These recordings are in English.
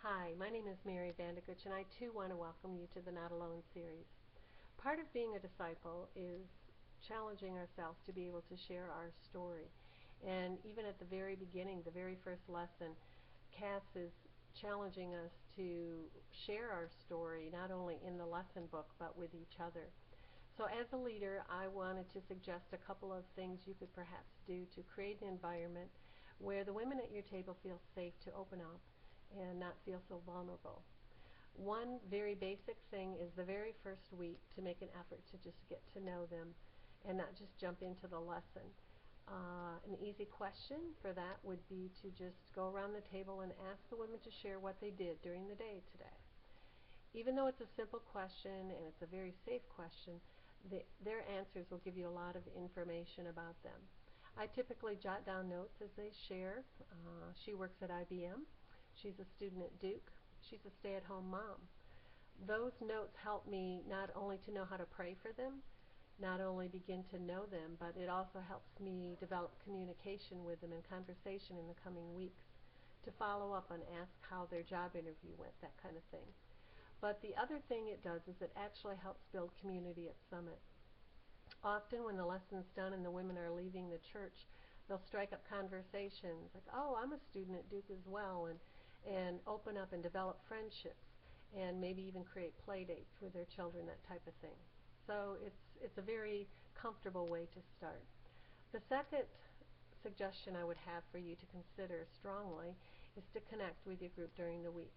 Hi, my name is Mary Vande, and I too want to welcome you to the Not Alone series. Part of being a disciple is challenging ourselves to be able to share our story. And even at the very beginning, the very first lesson, Cass is challenging us to share our story not only in the lesson book but with each other. So as a leader, I wanted to suggest a couple of things you could perhaps do to create an environment where the women at your table feel safe to open up and not feel so vulnerable. One very basic thing is the very first week to make an effort to just get to know them and not just jump into the lesson. An easy question for that would be to just go around the table and ask the women to share what they did during the day today. Even though it's a simple question and it's a very safe question, their answers will give you a lot of information about them. I typically jot down notes as they share. She works at IBM. She's a student at Duke. She's a stay-at-home mom. Those notes help me not only to know how to pray for them, not only begin to know them, but it also helps me develop communication with them and conversation in the coming weeks to follow up and ask how their job interview went, that kind of thing. But the other thing it does is it actually helps build community at Summit. Often when the lesson's done and the women are leaving the church, they'll strike up conversations like, oh, I'm a student at Duke as well, and open up and develop friendships and maybe even create play dates with their children, that type of thing. So it's a very comfortable way to start. The second suggestion I would have for you to consider strongly is to connect with your group during the week.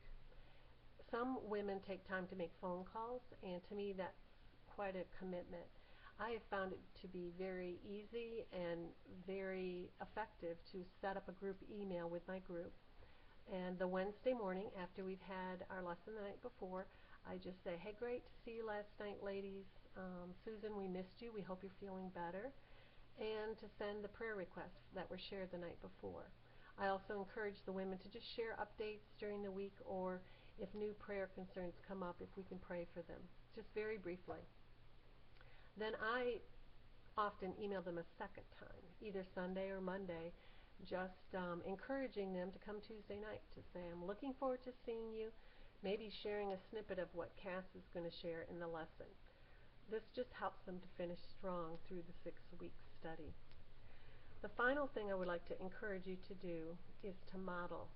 Some women take time to make phone calls, and to me that's quite a commitment. I have found it to be very easy and very effective to set up a group email with my group. And the Wednesday morning, after we've had our lesson the night before, I just say, hey, great to see you last night, ladies. Susan, we missed you. We hope you're feeling better. And to send the prayer requests that were shared the night before. I also encourage the women to just share updates during the week, or if new prayer concerns come up, if we can pray for them, just very briefly. Then I often email them a second time, either Sunday or Monday, just encouraging them to come Tuesday night to say, I'm looking forward to seeing you, maybe sharing a snippet of what Cass is going to share in the lesson. This just helps them to finish strong through the 6-week study. The final thing I would like to encourage you to do is to model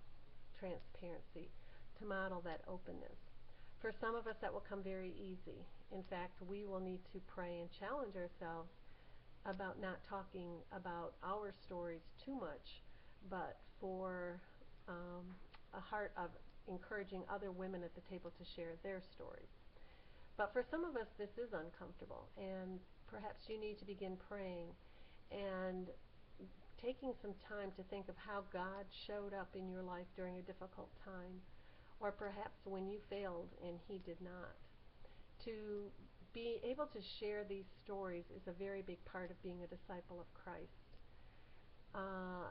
transparency, to model that openness. For some of us, that will come very easy. In fact, we will need to pray and challenge ourselves about not talking about our stories too much, but for a heart of encouraging other women at the table to share their stories. But for some of us, this is uncomfortable, and perhaps you need to begin praying and taking some time to think of how God showed up in your life during a difficult time, or perhaps when you failed and He did not. To be able to share these stories is a very big part of being a disciple of Christ.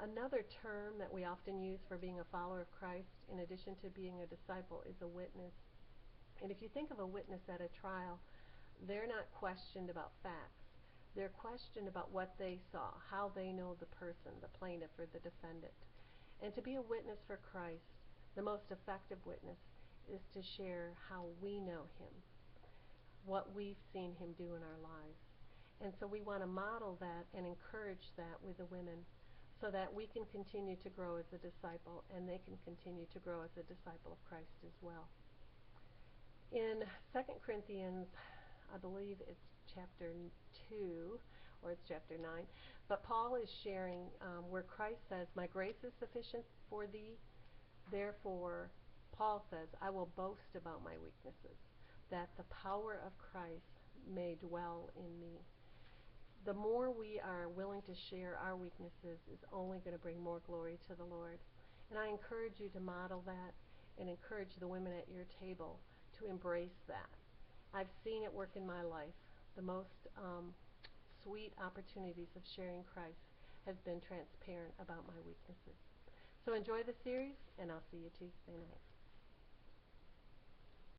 Another term that we often use for being a follower of Christ, in addition to being a disciple, is a witness. And if you think of a witness at a trial, they're not questioned about facts. They're questioned about what they saw, how they know the person, the plaintiff or the defendant. And to be a witness for Christ, the most effective witness is to share how we know Him, what we've seen Him do in our lives. And so we want to model that and encourage that with the women so that we can continue to grow as a disciple and they can continue to grow as a disciple of Christ as well. In 2 Corinthians, I believe it's chapter 2 or it's chapter 9, but Paul is sharing where Christ says, my grace is sufficient for thee. Therefore, Paul says, I will boast about my weaknesses, that the power of Christ may dwell in me. The more we are willing to share our weaknesses is only going to bring more glory to the Lord. And I encourage you to model that and encourage the women at your table to embrace that. I've seen it work in my life. The most sweet opportunities of sharing Christ has been transparent about my weaknesses. So enjoy the series, and I'll see you Tuesday night.